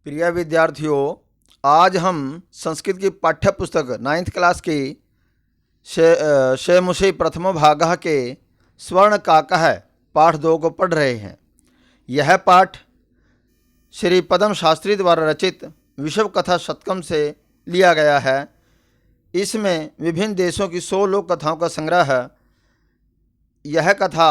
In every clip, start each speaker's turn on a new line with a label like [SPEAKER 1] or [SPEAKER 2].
[SPEAKER 1] प्रिय विद्यार्थियों, आज हम संस्कृत की पाठ्य पुस्तक 9th क्लास की शेमुषी प्रथमो भागः के स्वर्ण काकः पाठ 2 को पढ़ रहे हैं। यह पाठ श्री पद्म शास्त्री द्वारा रचित विश्व कथा शतकम से लिया गया है। इसमें विभिन्न देशों की 100 लोक कथाओं का संग्रह है। यह कथा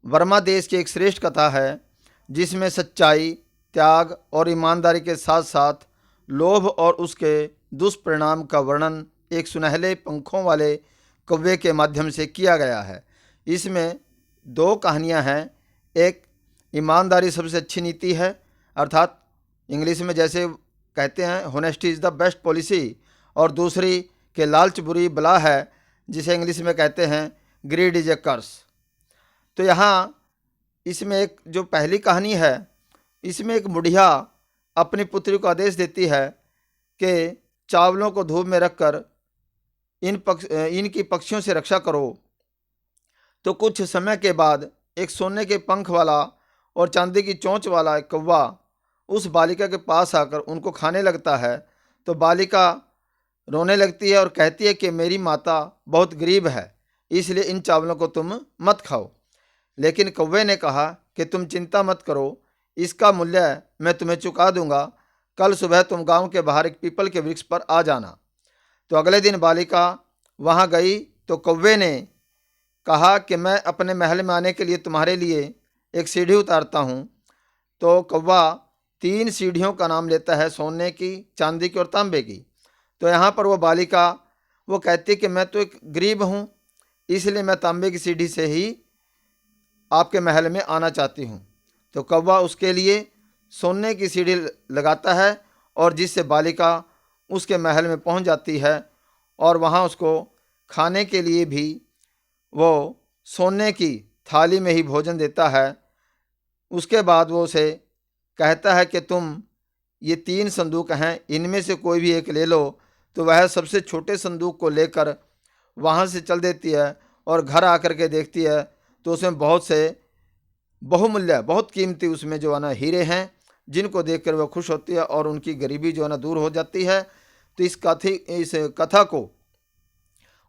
[SPEAKER 1] वर्मा देश की एक श्रेष्ठ कथा है जिसमें सच्चाई, त्याग और ईमानदारी के साथ साथ लोभ और उसके दुष्परिणाम का वर्णन एक सुनहले पंखों वाले कौवे के माध्यम से किया गया है। इसमें 2 कहानियां हैं। एक ईमानदारी सबसे अच्छी नीति है, अर्थात इंग्लिश में जैसे कहते हैं honesty is the best policy, और दूसरी कि लालच बुरी बला है, जिसे इंग्लिश में कहते हैं ग्रीड इज ए कर्स। तो यहाँ इसमें एक जो पहली कहानी है, इसमें एक बुढ़िया अपनी पुत्री को आदेश देती है कि चावलों को धूप में रखकर इनकी पक्षियों से रक्षा करो। तो कुछ समय के बाद एक सोने के पंख वाला और चांदी की चोंच वाला एक कौवा उस बालिका के पास आकर उनको खाने लगता है। तो बालिका रोने लगती है और कहती है कि मेरी माता बहुत गरीब है, इसलिए इन चावलों को तुम मत खाओ। लेकिन कौवे ने कहा कि तुम चिंता मत करो, इसका मूल्य मैं तुम्हें चुका दूंगा। कल सुबह तुम गांव के बाहर एक पीपल के वृक्ष पर आ जाना। तो अगले दिन बालिका वहां गई तो कौवे ने कहा कि मैं अपने महल में आने के लिए तुम्हारे लिए एक सीढ़ी उतारता हूं। तो कौवा 3 सीढ़ियों का नाम लेता है, सोने की, चांदी की और तांबे की। तो यहाँ पर वो बालिका वो कहती कि मैं तो एक गरीब हूँ, इसलिए मैं तांबे की सीढ़ी से ही आपके महल में आना चाहती हूँ। तो कौवा उसके लिए सोने की सीढ़ी लगाता है और जिससे बालिका उसके महल में पहुँच जाती है और वहाँ उसको खाने के लिए भी वो सोने की थाली में ही भोजन देता है। उसके बाद वो उसे कहता है कि तुम ये 3 संदूक हैं, इनमें से कोई भी एक ले लो। तो वह सबसे छोटे संदूक को लेकर वहाँ से चल देती है और घर आकर के देखती है तो उसमें बहुत से बहुमूल्य, बहुत कीमती उसमें जो है ना हीरे हैं, जिनको देखकर वह खुश होती है और उनकी गरीबी जो है ना दूर हो जाती है। तो इस कथा को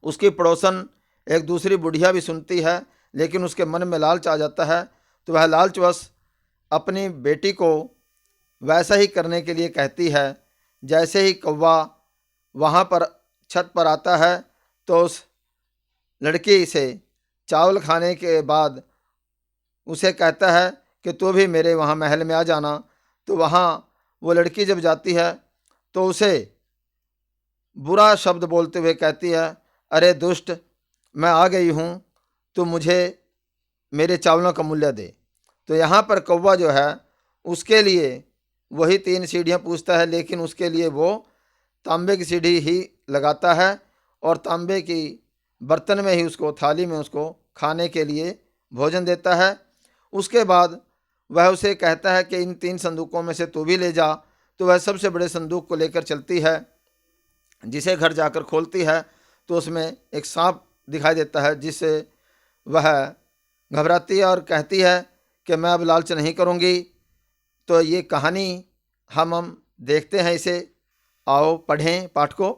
[SPEAKER 1] उसकी पड़ोसन एक दूसरी बुढ़िया भी सुनती है, लेकिन उसके मन में लालच आ जाता है। तो वह लालचवश अपनी बेटी को वैसा ही करने के लिए कहती है। जैसे ही कौवा वहाँ पर छत पर आता है तो उस लड़की से चावल खाने के बाद उसे कहता है कि तू भी मेरे वहाँ महल में आ जाना। तो वहाँ वो लड़की जब जाती है तो उसे बुरा शब्द बोलते हुए कहती है, अरे दुष्ट, मैं आ गई हूँ, तो मुझे मेरे चावलों का मूल्य दे। तो यहाँ पर कौवा जो है उसके लिए वही 3 सीढ़ियाँ पूछता है, लेकिन उसके लिए वो तांबे की सीढ़ी ही लगाता है और तांबे की बर्तन में ही उसको, थाली में उसको खाने के लिए भोजन देता है। उसके बाद वह उसे कहता है कि इन 3 संदूकों में से तू भी ले जा। तो वह सबसे बड़े संदूक को लेकर चलती है, जिसे घर जाकर खोलती है तो उसमें एक सांप दिखाई देता है, जिससे वह घबराती है और कहती है कि मैं अब लालच नहीं करूँगी। तो ये कहानी हम देखते हैं इसे, आओ पढ़ें पाठ को।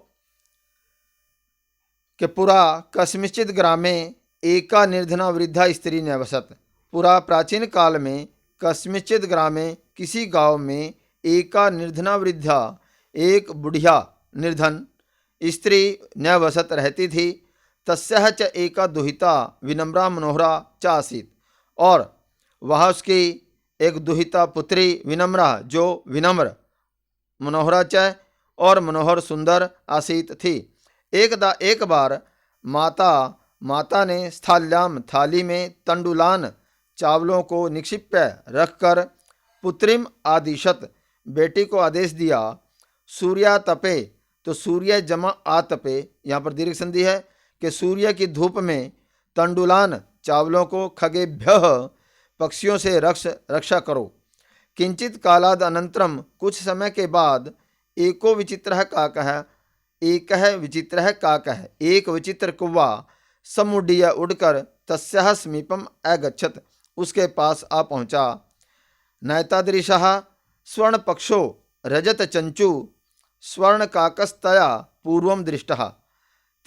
[SPEAKER 1] कि पुरा कस्मिंश्चित् ग्रामे एका निर्धना वृद्धा स्त्री न्यवसत। पुरा प्राचीन काल में कस्मिंश्चित् ग्रामे किसी गांव में एका निर्धना वृद्धा, एक बुढ़िया निर्धन स्त्री न्यवसत रहती थी। तस्याः च एका दुहिता विनम्रा मनोहरा च आसीत्। और वह उसकी एक दुहिता पुत्री विनम्रा, जो विनम्र, मनोहरा च और मनोहर सुंदर आसीत थी। एक बार माता ने स्थाल्याम, थाली में, तंडुलान, चावलों को निक्षिप्य रखकर पुत्रिम आदिशत, बेटी को आदेश दिया। सूर्या तपे, तो सूर्य जमा आतपे, यहाँ पर दीर्घ संधि है कि सूर्य की धूप में तंडुलान, चावलों को, खगेभ्य, पक्षियों से रक्षा करो। किंचित कालाद अनंतरम, कुछ समय के बाद, एको विचित्रः काकः, एकः विचित्रः काकः, एक विचित्र कौवा समुड्डीय उड़कर तस्याः समीपम अगच्छत, उसके पास आ पहुँचा। नैतादृशः स्वर्ण पक्षो, रजत चंचु स्वर्ण काकस्तया पूर्वम दृष्टः,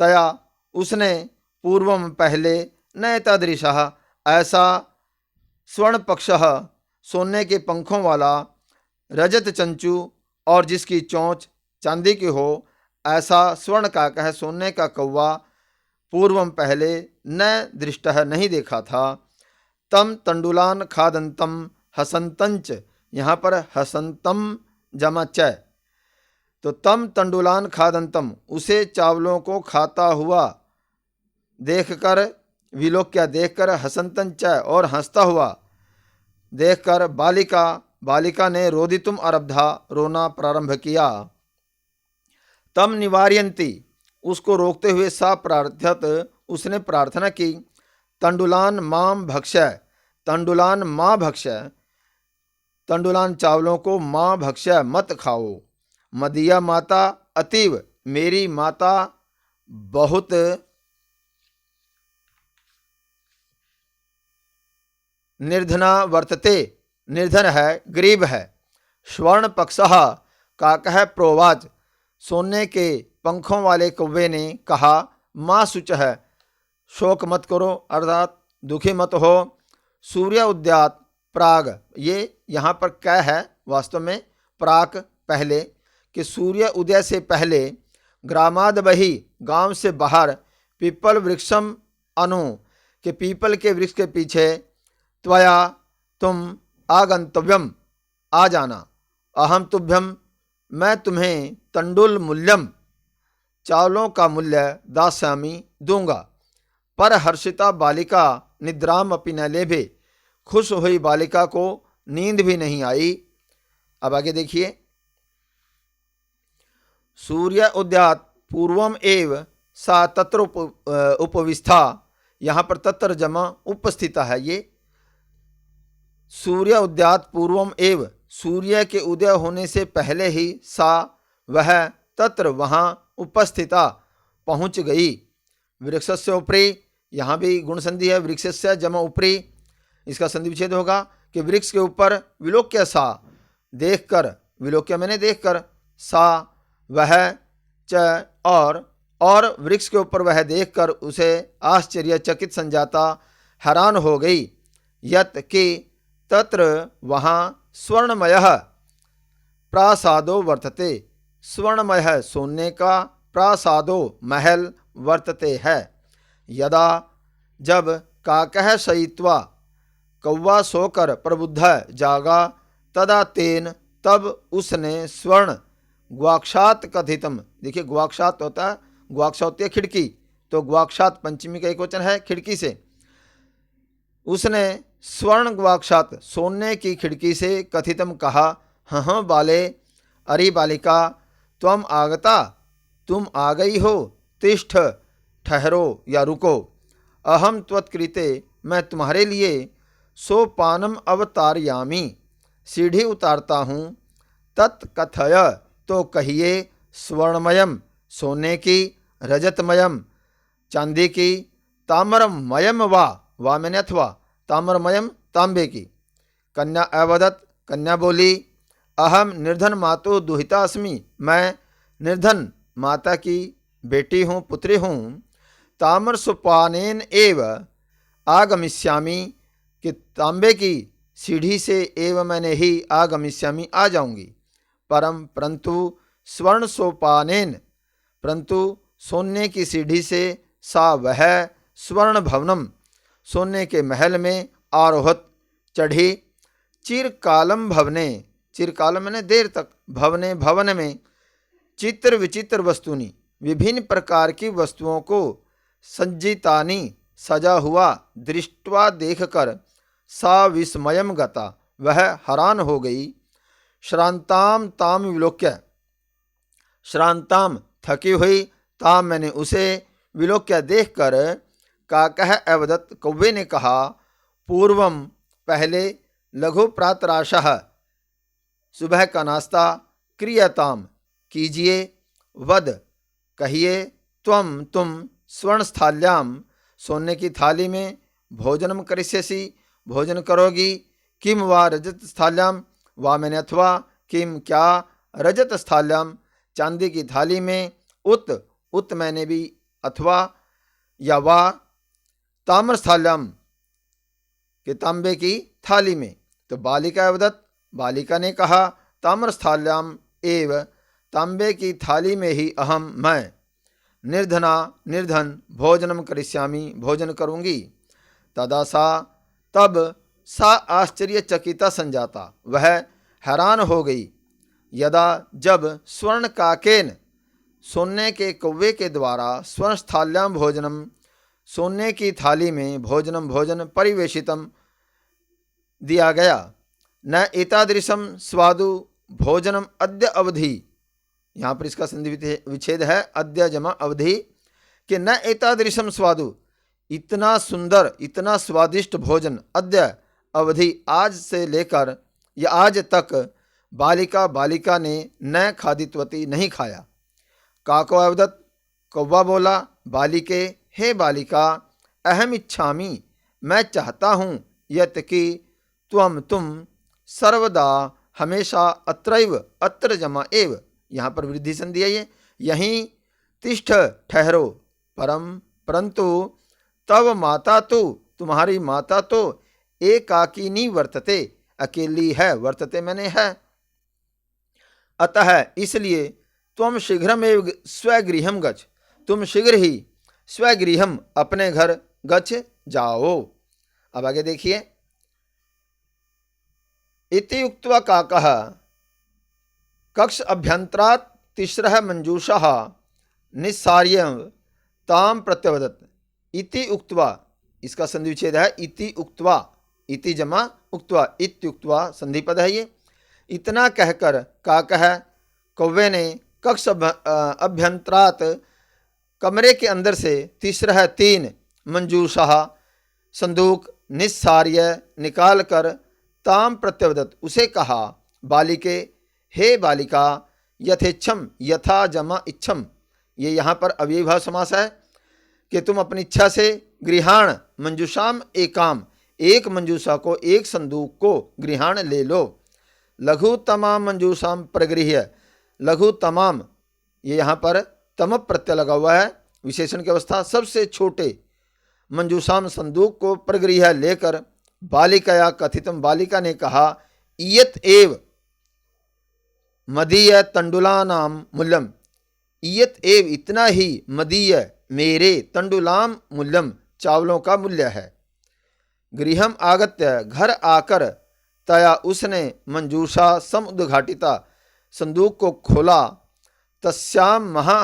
[SPEAKER 1] तया उसने पूर्वम पहले न तदृशः ऐसा स्वर्ण पक्षः सोने के पंखों वाला रजत चंचु और जिसकी चोंच चांदी की हो ऐसा स्वर्ण काकः सोने का कौवा पूर्वम पहले न दृष्टः नहीं देखा था। तम तंडुलान खादंतम हसंतंच, यहाँ पर हसंतम जमा च, तो तम तंडुलान खादंतम उसे चावलों को खाता हुआ देखकर, विलोक्य देखकर, हसंतंच और हंसता हुआ देखकर बालिका ने रोदितुम आरब्धा रोना प्रारंभ किया। तम निवार्यन्ति उसको रोकते हुए सा प्रार्थ्यत उसने प्रार्थना की, तंडुलान माम भक्ष्य, तंडुलान माँ भक्ष्य, तंडुलान चावलों को माँ भक्ष्य मत खाओ। मदिया माता अतीव, मेरी माता बहुत निर्धना वर्तते, निर्धन है, गरीब है। स्वर्ण पक्षः काकः प्रोवाच, सोने के पंखों वाले कौवे ने कहा, माँ शुच है, शोक मत करो अर्थात दुखी मत हो। सूर्य उद्यात प्राग, ये यहाँ पर क्या है, वास्तव में प्राक पहले, कि सूर्य उदय से पहले, ग्रामाद बही गांव से बाहर, पीपल वृक्षम अनु के पीपल के वृक्ष के पीछे, त्वया तुम आगंतव्यम आ जाना, अहम तुभ्यम मैं तुम्हें तंडुल मूल्यम चावलों का मूल्य दास्यामी दूंगा। पर हर्षिता बालिका निद्राम अपि न लेभे, खुश हुई बालिका को नींद भी नहीं आई। अब आगे देखिए, सूर्य उद्यात पूर्वम एव सा तत्र उपविष्टा, यहाँ पर तत्र जमा उपस्थिता है। ये सूर्य उद्यात पूर्वम एव, सूर्य के उदय होने से पहले ही, सा वह, तत्र वहाँ, उपस्थिता पहुँच गई। वृक्षस्य उपरि, यहाँ भी गुण संधि है, वृक्षस्य जमा उपरि, इसका संधि विच्छेद होगा कि वृक्ष के ऊपर, विलोक्य सा देखकर, विलोक्य मैंने देखकर, सा वह, च और वृक्ष के ऊपर वह देखकर उसे आश्चर्यचकित संजाता, हैरान हो गई। यत कि तत्र वहाँ स्वर्णमयः प्रासादो वर्तते, स्वर्णमय सोने का, प्रासादो महल, वर्तते है। यदा जब काकः शयित्वा कौवा सोकर प्रबुद्ध जागा, तदा तेन तब उसने स्वर्ण ग्वाक्षात कथितम, देखिए ग्वाक्षात होता है, ग्वाक्षा होती है खिड़की, तो ग्वाक्षात पंचमी का एक वचन है खिड़की से, उसने स्वर्ण ग्वाक्षात सोने की खिड़की से कथितम कहा, हाँ बाले, अरे बालिका, त्वम आगता, तुम आ गई हो, तिष्ठ ठहरो या रुको, अहम त्वत्कृते मैं तुम्हारे लिए सोपानम अवतारयामी सीढ़ी उतारता हूँ, तत्कथय तो कहिए, स्वर्णमयम सोने की, रजतमयम चांदी की, ताम्रमयम वा मैंने अथवा ताम्रमयम तांबे की। कन्या अवदत, कन्या बोली, अहम निर्धन मातो दुहिता अस्मि, मैं निर्धन माता की बेटी हूँ, पुत्री हूँ। ताम्र सुपानेन एव आगमिष्यामि, कि तांबे की सीढ़ी से एव मैंने ही आगमिष्यामि आ जाऊंगी। परंतु स्वर्ण सोपानेन, परंतु सोने की सीढ़ी से, सा वह, स्वर्ण भवनम सोने के महल में, आरोहत चढ़ी, चिरकालम भवने, चिरकालम मैंने देर तक, भवने भवन में, चित्र विचित्र वस्तुनि विभिन्न प्रकार की वस्तुओं को, सज्जितानि सजा हुआ, दृष्टवा देखकर, सा विस्मयम गता वह हैरान हो गई। श्रांताम ताम विलोक्य, श्रांताम थकी हुई, ताम मैंने उसे, विलोक्य देखकर, काकः अवदत कौवे ने कहा, पूर्वम पहले, लघु प्रातराशः सुबह का नाश्ता, क्रियताम कीजिए, वद कहिए, त्वम तुम, स्वर्णस्थाल्याम सोने की थाली में, भोजनम करिष्यसि भोजन करोगी, किम वा रजत स्थाल्याम वा मैंने अथवा, किम क्या, रजत स्थाल्याम, चांदी की थाली में, उत मैंने भी, अथवा या वा, ताम्र स्थाल्याम के तांबे की थाली में। तो बालिका अवदत्, बालिका ने कहा, ताम्र स्थाल्याम एव, तांबे की थाली में ही अहम, मैं, निर्धना, निर्धन, भोजनम करिष्यामि, भोजन करूंगी। तदा सा, तब सा आश्चर्यचकिता संजाता, वह हैरान हो गई। यदा, जब, स्वर्ण काकेन, सोने के कौवे के द्वारा, स्वर्ण स्थाल्याम भोजनम, सोने की थाली में, भोजनम भोजन, परिवेशितम, दिया गया। न एतादृशम स्वादु भोजनम अद्य अवधि, यहाँ पर इसका संधि विच्छेद है, अद्य जमा अवधि, कि न एतादृशम स्वादु, इतना सुंदर, इतना स्वादिष्ट भोजन, अद्य अवधि, आज से लेकर या आज तक, बालिका ने न खादित्वती, नहीं खाया। काको अवदत्, कौवा बोला, बालिके, हे बालिका, अहम इच्छामि, मैं चाहता हूँ, यत कि तुम सर्वदा, हमेशा, अत्रैव, अत्र जमा एव, यहाँ पर वृद्धि संधि है ये, यहीं, तिष्ठ, ठहरो, परंतु तव माता तो, तुम्हारी माता तो, एकाकिनी वर्तते, अकेली है, वर्तते मैंने है, अतः इसलिए, त्वं शीघ्रमेव स्वगृहं गच्छ, तुम शीघ्र ही स्वगृहं, अपने घर, गच्छ, जाओ। अब आगे देखिए, इति उक्त्वा काकः कक्ष अभ्यंतरात् तिस्रः मंजूषः निस्सार्य ताम प्रत्यवदत्। इति उक्त्वा, इसका संधि विच्छेद है, इति उक्त्वा, इति जमा उक्त्वा, इत्युक्त्वा संधि पद है ये। इतना कहकर, काकः, कौवे ने, कक्ष अभ्यंतरात्, कमरे के अंदर से, तिस्रः, 3, मंजूषः, संदूक, निस्सार्य, निकाल कर, ताम प्रत्यवदत्, उसे कहा, बालिके, हे बालिका, यथेच्छम, यथा जमा इच्छम, ये यहाँ पर अव्ययीभाव समास है, कि तुम अपनी इच्छा से, गृहाण, मंजूषाम एकाम, एक मंजूषा को, एक संदूक को, गृहाण ले लो। लघु तमाम मंजूषाम प्रगृह्य, लघु तमाम, ये यहाँ पर तम प्रत्यय लगा हुआ है, विशेषण की अवस्था, सबसे छोटे, मंजूषाम, संदूक को, प्रगृह्य, लेकर, बालिकया कथितम, बालिका ने कहा, इयत एव मदीय तंडुलानाम मूल्यम, इयत एव, इतना ही, मदीय, मेरे, तंडुलाम मूल्यम, चावलों का मूल्य है। गृहम आगत्य, घर आकर, तया, उसने, मंजूषा समुद्घाटिता, संदूक को खोला, तस्याम महा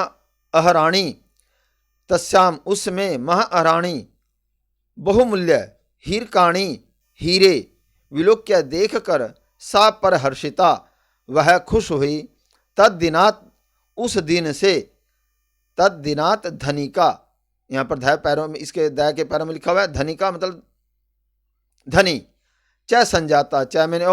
[SPEAKER 1] अहराणी, तस्याम, उसमें, महा अहराणी, बहुमूल्य, हीरकाणी, हीरे, विलोक्य, देख कर, सा पर हर्षिता, वह खुश हुई, तद्दिनात, उस दिन से, तद्दिनात, धनिका, यहाँ पर ध पैरों में, इसके द के पैरों में लिखा हुआ है, धनिका मतलब धनी, च संजाता, च मैंने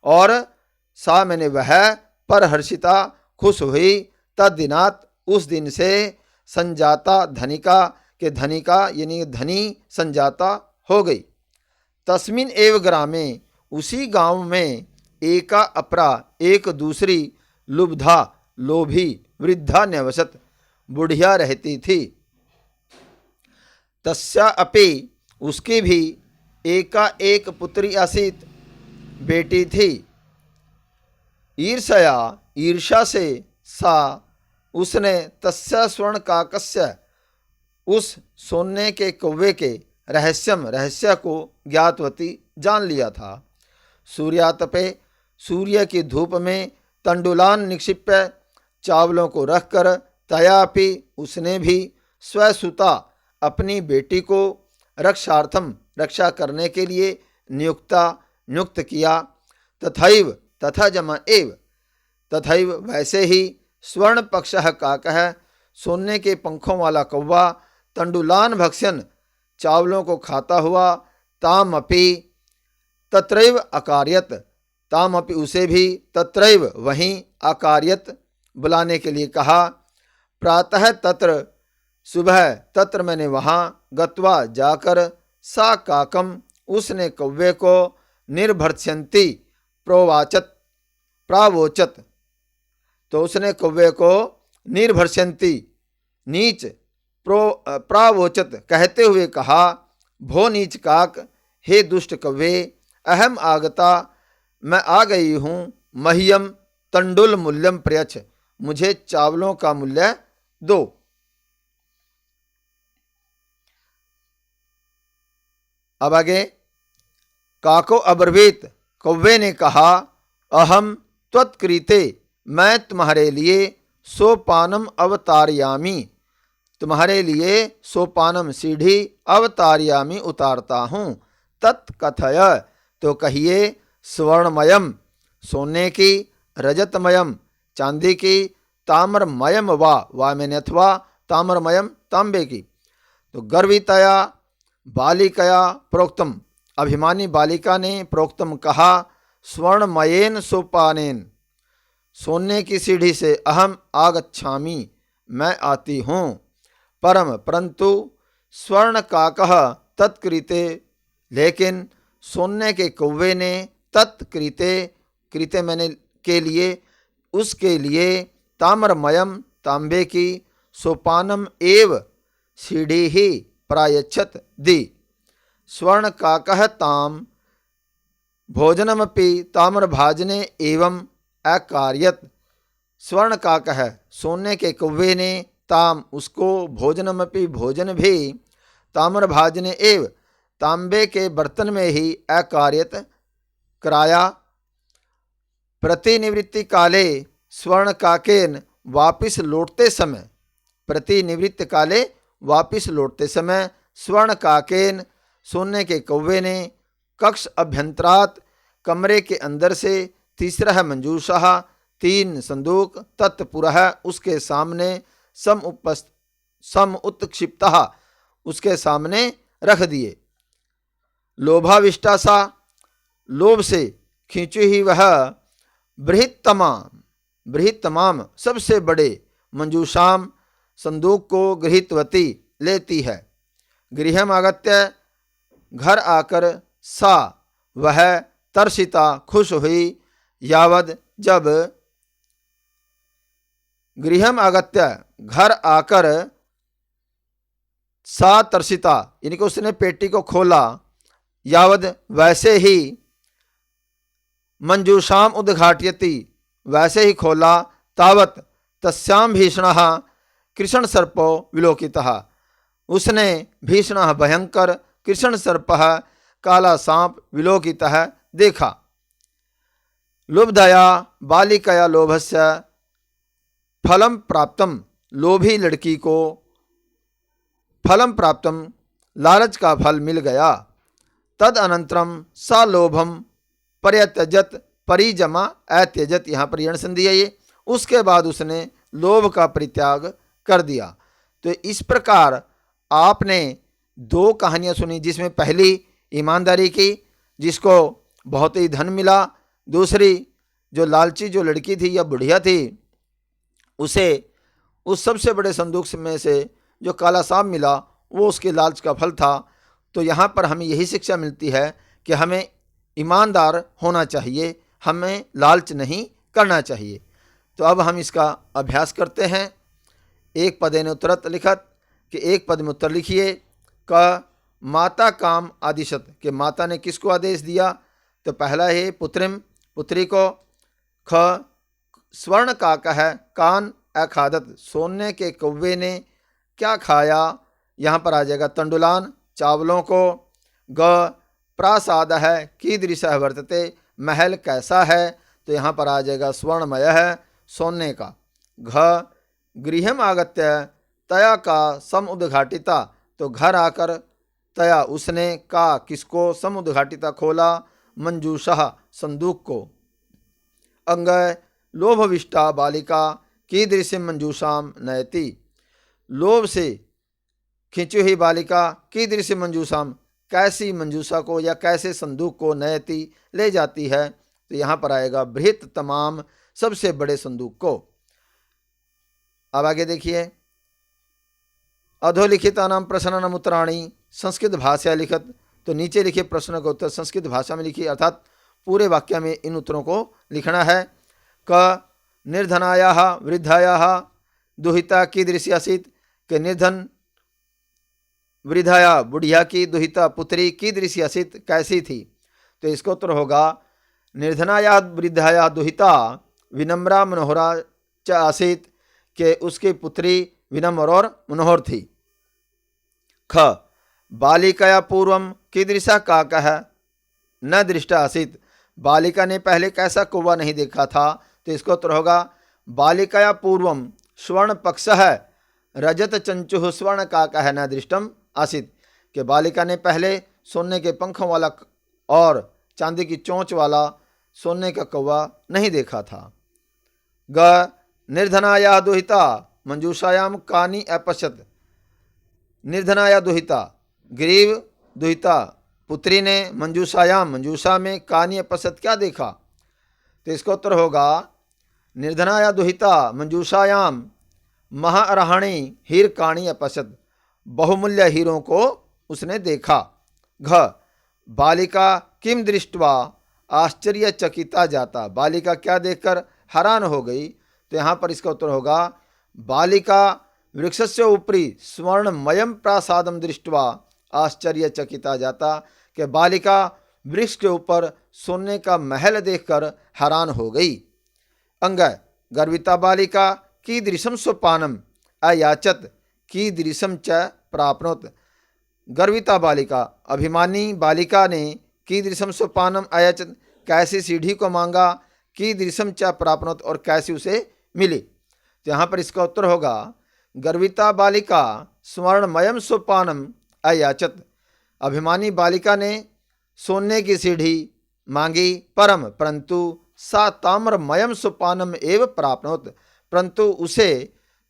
[SPEAKER 1] और सा मैंने वह, पर हर्षिता, खुश हुई, तद्दिनात, उस दिन से, संजाता, धनिका, के धनिका यानी धनी, संजाता हो गई। तस्मिन एव ग्रामे, उसी गांव में, एका अपरा, एक दूसरी, लुब्धा, लोभी, वृद्धा न्यवसत, बुढ़िया रहती थी। तस्या अपि, उसकी भी, एका एक पुत्री आसीत, बेटी थी। ईर्षया, ईर्षा से, सा, उसने, तस्या स्वर्ण काकस्य, उस सोने के कौवे के, रहस्यम, रहस्य को, ज्ञातवती, जान लिया था। सूर्यातपे, सूर्य की धूप में, तंडुलान निक्षिप्य, चावलों को रखकर, तयापि, उसने भी, स्वसुता, अपनी बेटी को, रक्षार्थम, रक्षा करने के लिए, नियुक्त किया। तथैव, तथा जमा एव, तथैव, वैसे ही, स्वर्ण पक्षः काकः, सोने के पंखों वाला कौवा, तंडुलान भक्ष्यन, चावलों को खाता हुआ, ताम अपि, तत्रैव अकार्यत, ताम अपि, उसे भी, तत्रैव, वहीं, अकार्यत, बुलाने के लिए कहा। प्रातः तत्र, सुबह, तत्र मैंने वहाँ, गत्वा, जाकर, सा काकम, उसने कौवे को, निर्भर्त्स्यन्ति, प्रावोचत, तो उसने कौवे को निर्भर्षयंती नीच प्रावोचत कहते हुए कहा, भो नीच काक, हे दुष्ट कौवे, अहम आगता, मैं आ गई हूँ, मह्यम तंडुल मूल्यम प्रयच्छ, मुझे चावलों का मूल्य दो। अब आगे, काको अब्रवीत, कौवे ने कहा, अहम त्वत्कृते, मैं तुम्हारे लिए सोपानम अवतारयामी, तुम्हारे लिए सोपानम सीढ़ी अवतारयामी उतारता हूँ, तत्कथय, तो कहिए, स्वर्णमयम सोने की, रजतमयम चांदी की, ताम्रमयम वा मैंने अथवा ताम्रमयम तांबे की। तो गर्वितया बालिकया प्रोक्तम, अभिमानी बालिका ने प्रोक्तम कहा, स्वर्णमयेन सोपानेन, सोने की सीढ़ी से अहम आगच्छामि, मैं आती हूँ, परंतु स्वर्ण काकः तत्कृते, लेकिन सोने के कौवे ने तत्कृते, कृते मैंने के लिए, उसके लिए, ताम्रमयम तांबे की, सोपानम एव सीढ़ी ही प्रायच्छत दी। स्वर्ण काकः ताम भोजनमपि ताम्रभाजने एवं अकार्यत, स्वर्ण काकः सोने के कौवे ने, ताम उसको, भोजनमपि भोजन भी, ताम्रभाजने एव तांबे के बर्तन में ही, अकार्यत कराया। प्रतिनिवृत्ति काले स्वर्ण काकेन वापिस लौटते समय, प्रतिनिवृत्त काले वापिस लौटते समय, स्वर्ण काकेन सोने के कौवे ने, कक्ष अभ्यंतरात कमरे के अंदर से, तीसरा मंजूषा 3 संदूक, तत्पुरः उसके सामने, सम उत्क्षिप्तः उसके सामने रख दिए। लोभाविष्टा सा, लोभ से खींची ही वह, बृहत्तमाम सबसे बड़े, मंजूषाम संदूक को, गृहीतवती लेती है। गृहम आगत्य घर आकर, सा वह, तर्षिता खुश हुई, यावद जब, गृहम आगत्य घर आकर, सा तर्षिता यानी कि उसने पेटी को खोला, यावद वैसे ही, मंजूषाम उद्घाटयति वैसे ही खोला, तावत तस्याम भीषणः कृष्ण सर्पो विलोकितः, उसने भीषणः भयंकर, कृष्ण सर्पः काला सांप, विलोकितः देखा। लुब्धया बालिकया लोभस्य फलम प्राप्तम, लोभी लड़की को फलम प्राप्तम लालच का फल मिल गया। तद अनंतरम सा लोभम पर्यत्यजत, परिजमा अत्यजत, यहाँ पर यण संधि है ये, उसके बाद उसने लोभ का परित्याग कर दिया। तो इस प्रकार आपने 2 कहानियाँ सुनी, जिसमें पहली ईमानदारी की, जिसको बहुत ही धन मिला, दूसरी जो लालची जो लड़की थी या बुढ़िया थी, उसे उस सबसे बड़े संदूक में से जो काला सांप मिला, वो उसके लालच का फल था। तो यहाँ पर हमें यही शिक्षा मिलती है कि हमें ईमानदार होना चाहिए, हमें लालच नहीं करना चाहिए। तो अब हम इसका अभ्यास करते हैं। एक पदेन उत्तरत लिखत, कि एक पद में उत्तर लिखिए। क माता काम आदिशत, कि माता ने किसको आदेश दिया, तो पहला है पुत्रिम, पुत्री को। ख स्वर्ण काकः कान अखादत, सोने के कौवे ने क्या खाया, यहाँ पर आ जाएगा तंडुलान, चावलों को। ग प्रासाद है कीदृशः वर्तते, महल कैसा है, तो यहाँ पर आ जाएगा स्वर्णमय है, सोने का। घ गृहम आगत्य तया का सम उद्घाटिता, तो घर आकर, तया उसने, का किसको, सम उद्घाटिता खोला, मंजूषः संदूक को। अंग लोभविष्टा बालिका कीदृशं मंजूषाम नयति, लोभ से खींची हुई बालिका कीदृशं मंजूषाम, कैसी मंजूषा को या कैसे संदूक को, नयति ले जाती है, तो यहाँ पर आएगा बृहत तमाम सबसे बड़े संदूक को। अब आगे देखिए। अधोलिखितानां प्रश्नानाम् उत्तराणि संस्कृत भाषा लिखत, तो नीचे लिखे प्रश्नों का उत्तर संस्कृत भाषा में लिखिए, अर्थात पूरे वाक्य में इन उत्तरों को लिखना है। क निर्धनायाः वृद्धायाः दुहिता कीदृशी आसीत् कि निर्धन वृद्धाया बुढ़िया की दुहिता पुत्री कीदृशी आसीत् कैसी थी। तो इसका उत्तर होगा निर्धनाया वृद्धाया दुहिता विनम्रा मनोहरा च आसीत् कि उसकी पुत्री विनम्र और मनोहर थी। ख बालिकाया पूर्वम कीदृशा काकः न दृष्टा आसीत् बालिका ने पहले कैसा कौवा नहीं देखा था। तो इसका उत्तर होगा बालिकाया पूर्वम स्वर्ण पक्षः रजत चंचुः स्वर्ण काकः न दृष्टम आसीत् कि बालिका ने पहले सोने के पंखों वाला और चांदी की चोंच वाला सोने का कौवा नहीं देखा था। ग निर्धनाया दुहिता मंजूषायाम कानी अपश्यत निर्धनाया दुहिता गरीब दुहिता पुत्री ने मंजूषा में कानी अपश्यत क्या देखा। तो इसका उत्तर होगा निर्धनाया दुहिता मंजूषायाम महाअरहाणी हीर काणी अपश्यत बहुमूल्य हीरों को उसने देखा। घ बालिका किम दृष्ट्वा आश्चर्यचकिता जाता बालिका क्या देखकर हैरान हो गई। तो यहाँ पर इसका उत्तर होगा बालिका वृक्षस्य उपरि स्वर्णमयम प्रासादम दृष्ट्वा आश्चर्यचकिता जाता कि बालिका वृक्ष के ऊपर सोने का महल देखकर हैरान हो गई। अंग गर्विता बालिका कीदृशम सोपानम अयाचत कीदृशम च प्राप्नोत गर्विता बालिका अभिमानी बालिका ने कीदृशम सोपानम अयाचत कैसी सीढ़ी को मांगा कीदृशम च प्राप्नोत और कैसी उसे मिली। तो यहाँ पर इसका उत्तर होगा गर्विता बालिका स्वर्णमयम सोपानम अयाचत अभिमानी बालिका ने सोने की सीढ़ी मांगी परंतु सा ताम्रमयम सोपानम एव प्राप्नोत परंतु उसे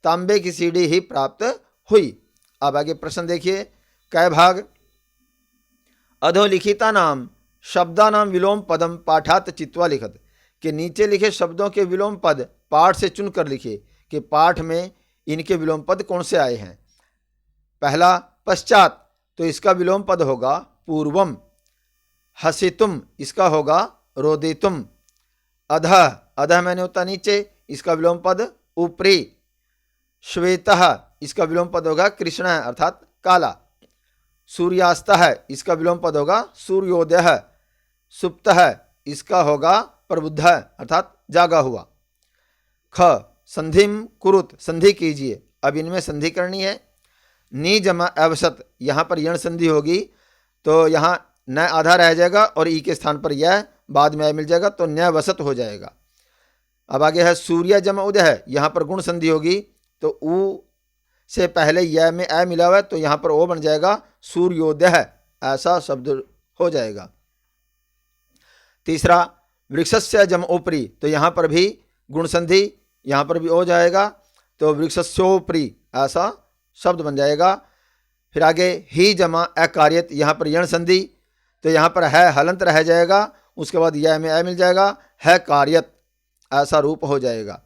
[SPEAKER 1] तांबे की सीढ़ी ही प्राप्त हुई। अब आगे प्रश्न देखिए कै भाग अधोलिखिता नाम शब्दा नाम विलोम पदम पाठात चित्वा लिखत के नीचे लिखे शब्दों के विलोम पद पाठ से चुनकर लिखिए कि पाठ में इनके विलोम पद कौन से आए हैं। पहला पश्चात तो इसका विलोम पद होगा पूर्वम। हसितुम इसका होगा रोदितुम। अधः अधः मैंने होता नीचे इसका विलोम पद ऊपरी। श्वेतः इसका विलोम पद होगा कृष्ण अर्थात काला। सूर्यास्तः इसका विलोम पद होगा सूर्योदय। सुप्तः इसका होगा प्रबुद्ध अर्थात जागा हुआ। ख संधिम कुरुत संधि कीजिए अब इनमें संधि करनी है। नी जमा अवसत यहाँ पर यण संधि होगी तो यहाँ न आधा रह जाएगा और ई के स्थान पर यह बाद में मिल जाएगा तो न्याय वसत हो जाएगा। अब आगे है सूर्य जमा उदय है यहाँ पर गुण संधि होगी तो ऊ से पहले यह में अ मिला हुआ है तो यहाँ पर ओ बन जाएगा सूर्योदय ऐसा शब्द हो जाएगा। तीसरा वृक्षस्य जम ऊपरी तो यहाँ पर भी गुण संधि यहाँ पर भी हो जाएगा तो वृक्षस्योपरि ऐसा शब्द बन जाएगा। फिर आगे ही जमा अकार्यत यहाँ पर यण संधि तो यहाँ पर है हलंत रह जाएगा उसके बाद यह में अ मिल जाएगा है कार्यत ऐसा रूप हो जाएगा।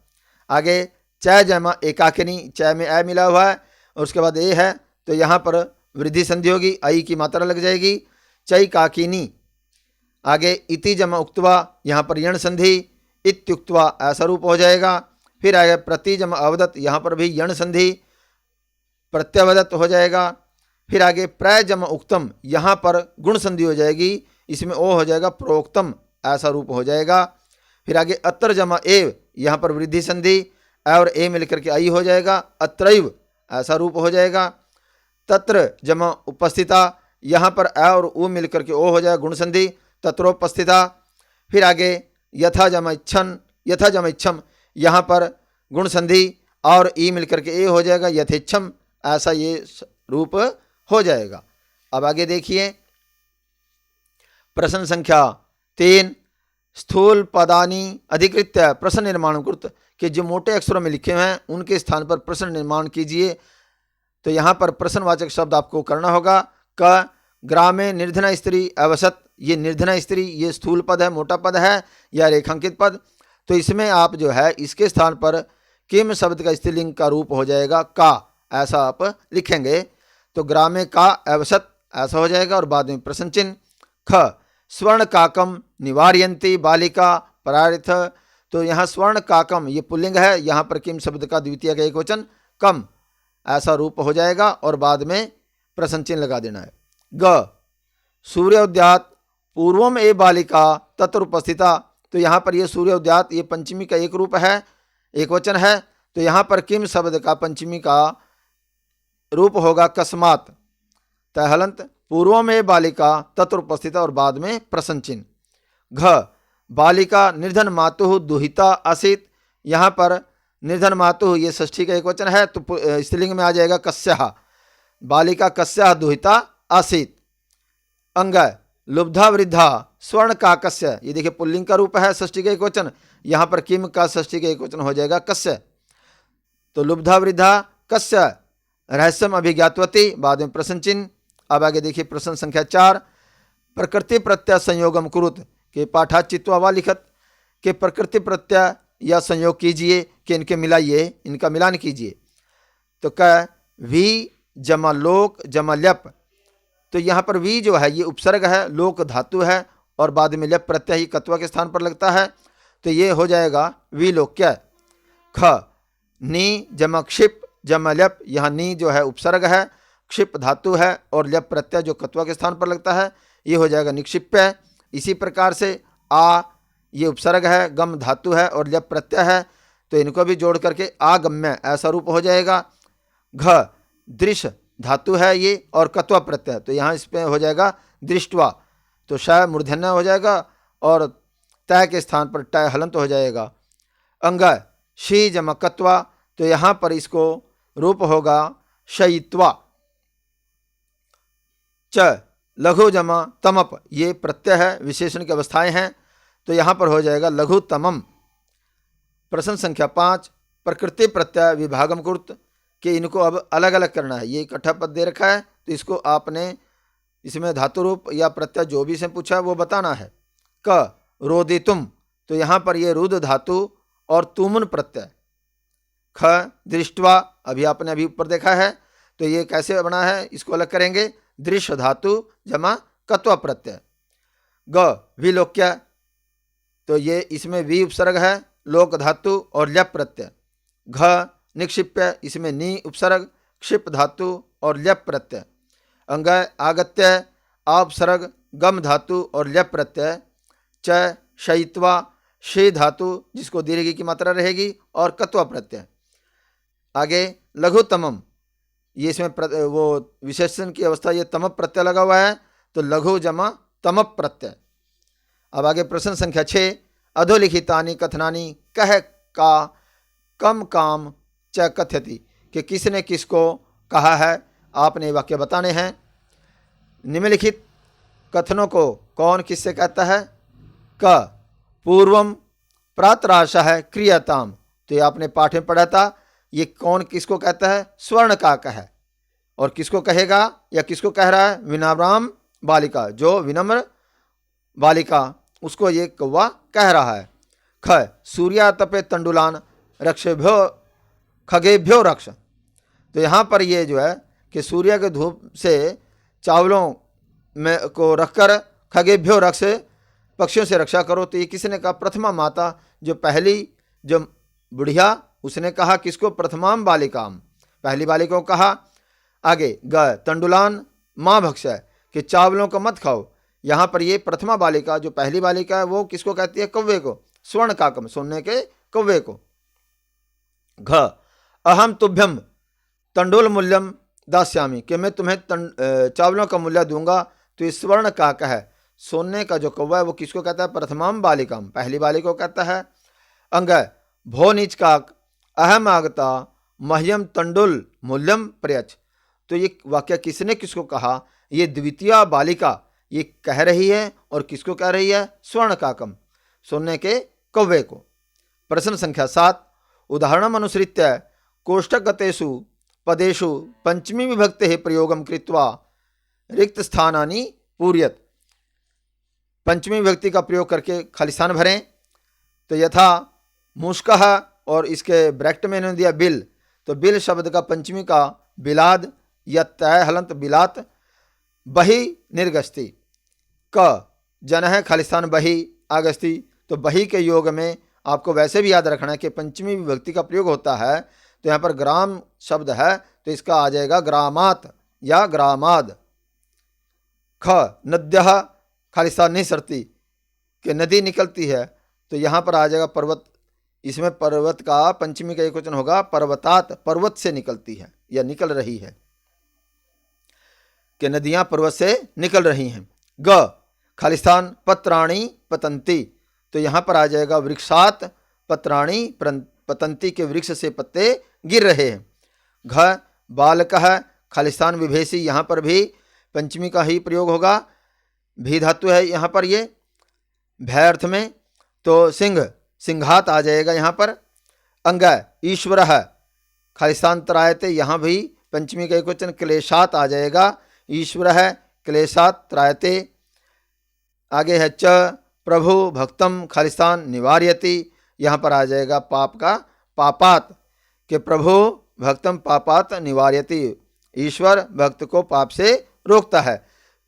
[SPEAKER 1] आगे च जमा एकाकिनी च में अ मिला हुआ है और उसके बाद ए है तो यहाँ पर वृद्धि संधि होगी आई की मात्रा लग जाएगी चई काकिनी। आगे इति जमा उक्तवा यहाँ पर यण संधि इत्युक्तवा ऐसा रूप हो जाएगा। फिर आगे प्रति जमा अवदत यहाँ पर भी यण संधि प्रत्यवदत हो जाएगा। फिर आगे प्रय जमा उक्तम यहाँ पर गुण संधि हो जाएगी इसमें ओ हो जाएगा प्रोक्तम ऐसा रूप हो जाएगा। फिर आगे अत्र जमा एव यहाँ पर वृद्धि संधि और ए मिलकर के आई हो जाएगा अत्रैव ऐसा रूप हो जाएगा। तत्र जमा उपस्थिता यहाँ पर अ और उ मिलकर के ओ हो जाएगा गुण संधि तत्रोपस्थिता। फिर आगे यथा जमा इच्छम यहाँ पर गुण संधि और ई मिलकर के ए हो जाएगा यथेच्छम ऐसा ये रूप हो जाएगा। अब आगे देखिए प्रश्न संख्या 3 स्थूल पदानी अधिकृत्य प्रश्न निर्माण कृत कि जो मोटे अक्षरों में लिखे हुए हैं उनके स्थान पर प्रश्न निर्माण कीजिए। तो यहाँ पर प्रश्नवाचक शब्द आपको करना होगा। क ग्रामे निर्धना स्त्री अवसत ये निर्धना स्त्री ये स्थूल पद है मोटा पद है या रेखांकित पद तो इसमें आप जो है इसके स्थान पर किम शब्द का स्त्रीलिंग का रूप हो जाएगा का ऐसा आप लिखेंगे तो ग्रामे का अवसत ऐसा हो जाएगा और बाद में प्रश्न चिन्ह। ख स्वर्ण काकम निवारयंती बालिका परार्थ तो यहाँ स्वर्ण काकम ये पुल्लिंग है, यहाँ पर किम शब्द का द्वितीय का एक वचन कम ऐसा रूप हो जाएगा और बाद में प्रश्न चिन्ह लगा देना है। ग सूर्योदयात पूर्वम ए बालिका तत्र उपस्थिता, तो यहाँ पर ये सूर्योदयात ये पंचमी का एक रूप है, एक वचन है, तो यहाँ पर किम शब्द का पंचमी का रूप होगा कस्मात तहलंत पूर्व में बालिका तत्र उपस्थिता और बाद में प्रश्न चिन्ह। घ बालिका निर्धन मातुः दुहिता आसीत, यहाँ पर निर्धन मातुः ये षष्ठी का एक वचन है तो स्त्रीलिंग में आ जाएगा कस्याः, बालिका कस्याः दुहिता आसीत। अंग लुब्धा वृद्धा स्वर्ण काकस्य, ये देखिए पुल्लिंग का रूप है षष्ठी का एक वचन, यहाँ पर किम का षष्ठी का एक वचन हो जाएगा कस्य, तो लुब्धा वृद्धा कस्य रहस्यम अभिज्ञातवती बाद में प्रश्न चिन्ह। अब आगे देखिए प्रश्न संख्या 4 प्रकृति प्रत्यय संयोगम कुरुत के पाठा चित्वा वा लिखत के प्रकृति प्रत्यय या संयोग कीजिए कि इनके मिलाइए, इनका मिलान कीजिए। तो क वी जमा लोक जमा ल्यप, तो यहाँ पर वी जो है ये उपसर्ग है, लोक धातु है और बाद में ल्यप प्रत्यय ही कत्वा के स्थान पर लगता है, तो ये हो जाएगा विलोक्य। ख नी जमा क्षिप जमा ल्यप, यहाँ नी जो है उपसर्ग है, क्षिप धातु है और ल्यप प्रत्यय जो कत्वा के स्थान पर लगता है ये हो जाएगा निक्षिप्य। इसी प्रकार से आ ये उपसर्ग है, गम धातु है और ल्यप प्रत्यय है, तो इनको भी जोड़ करके आगम्य ऐसा रूप हो जाएगा। घ दृश्य धातु है ये और कत्वा प्रत्यय, तो यहाँ इस पर हो जाएगा दृष्टवा, तो श मूर्धन्य हो जाएगा और तय के स्थान पर टय हलंत हो जाएगा। अंग शी जमा कत्वा, तो यहाँ पर इसको रूप होगा शयित्वा। च लघु जमा तमप, ये प्रत्यय है, विशेषण की अवस्थाएं हैं, तो यहाँ पर हो जाएगा लघु तमम। प्रश्न संख्या 5 प्रकृति प्रत्यय विभागम कुरुत कि इनको अब अलग अलग करना है, ये इकट्ठा पद दे रखा है तो इसको आपने इसमें धातु रूप या प्रत्यय जो भी से पूछा है वो बताना है। क रोदितुम, तो यहाँ पर ये रुद धातु और तुमुन प्रत्यय। ख दृष्टवा, अभी आपने अभी ऊपर देखा है, तो ये कैसे बना है इसको अलग करेंगे, दृश्य धातु जमा कत्वा प्रत्यय। ग विलोक्य, तो ये इसमें वी उपसर्ग है, लोक धातु और ल्यप प्रत्यय। घ निक्षिप्य, इसमें नी उपसर्ग, क्षिप धातु और ल्यप प्रत्यय। अंग आगत्य अपसर्ग, गम धातु और ल्यप प्रत्यय। च शयित्वा, शे धातु जिसको दीर्घ की मात्रा रहेगी और कत्वा प्रत्यय। आगे लघुतमम, ये इसमें वो विशेषण की अवस्था ये तमप प्रत्यय लगा हुआ है, तो लघु जमा तमप प्रत्यय। अब आगे प्रश्न संख्या 6 अधोलिखितानि कथनानि कह का कम काम च कथ्यति कि किसने किसको कहा है, आपने वाक्य बताने हैं। निम्नलिखित कथनों को कौन किससे कहता है। क पूर्वम प्रातराशः क्रियताम, तो ये आपने पाठ में पढ़ा था, ये कौन किसको कहता है, स्वर्ण काक है। और किसको कहेगा या किसको कह रहा है, विनम्राम बालिका, जो विनम्र बालिका उसको ये कौवा कह रहा है। ख सूर्यातपे तंडुलान रक्षेभ्यो खगेभ्यो रक्ष, तो यहाँ पर ये जो है कि सूर्य के धूप से चावलों में को रखकर खगेभ्यो रक्ष पक्षियों से रक्षा करो, तो ये किसने कहा, प्रथमा माता जो पहली जो बुढ़िया उसने कहा किसको, प्रथमाम बालिकाम, पहली बालिका को कहा। आगे ग तंडुलान माँ भक्षय कि चावलों को मत खाओ, यहाँ पर ये प्रथमा बालिका जो पहली बालिका है वो किसको कहती है, कौवे को, स्वर्ण काकम सोने के कौवे को। घ अहम तुभ्यम तंडुल मूल्यम दास्यामी कि मैं तुम्हें चावलों का मूल्य दूंगा, तो ये स्वर्ण काक है, सोने का जो कौवा है वो किसको कहता है, प्रथमाम बालिकाम, पहली बालिका को कहता है। अंग भो नीच काक अहम आगता मह्यम तंडुल मूल्यम प्रयच, तो ये वाक्य किसने किसको कहा, ये द्वितीय बालिका ये कह रही है और किसको कह रही है, स्वर्ण काकम सोने के कौवे को। प्रश्न संख्या 7 उदाहरणम अनुसृत्य कोष्ठकगतेषु पदेषु पंचमी विभक्ते प्रयोगम कृत्वा रिक्त स्थानानि पूर्यत, पंचमी विभक्ति का प्रयोग करके खाली स्थान भरें। तो यथा मुष्कह और इसके ब्रैकेट में इन्होंने दिया बिल, तो बिल शब्द का पंचमी का बिलाद या तय हलंत बिलात, बही निर्गस्ती, क जन है खालिस्तान बही आगस्ती, तो बही के योग में आपको वैसे भी याद रखना है कि पंचमी विभक्ति का प्रयोग होता है तो यहाँ पर ग्राम शब्द है तो इसका आ जाएगा ग्रामात या ग्रामाद। ख नद्यः खालिस्तान नहीं सरती कि नदी निकलती है तो यहाँ पर आ जाएगा पर्वत। इसमें पर्वत का पंचमी का एक वचन होगा पर्वतात, पर्वत से निकलती है या निकल रही है, कि नदियां पर्वत से निकल रही हैं। ग खालिस्तान पत्राणी पतंती तो यहाँ पर आ जाएगा वृक्षात पत्राणी पतंती के वृक्ष से पत्ते गिर रहे हैं। घ बालकः खालिस्तान विभेसी यहाँ पर भी पंचमी का ही प्रयोग होगा। भी धातु है यहाँ पर ये भय अर्थ में तो सिंह सिंघात आ जाएगा यहाँ पर। अंग ईश्वर खालिस्तान त्रायते यहाँ भी पंचमी का एक वचन क्लेशात आ जाएगा। ईश्वर है क्लेशात त्रायते। आगे है च प्रभु भक्तम खालिस्तान निवार्यति यहाँ पर आ जाएगा पाप का पापात कि प्रभु भक्तम पापात निवार्यति, ईश्वर भक्त को पाप से रोकता है।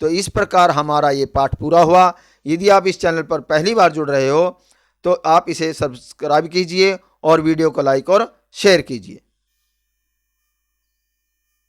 [SPEAKER 1] तो इस प्रकार हमारा ये पाठ पूरा हुआ। यदि आप इस चैनल पर पहली बार जुड़ रहे हो तो आप इसे सब्सक्राइब कीजिए और वीडियो को लाइक और शेयर कीजिए।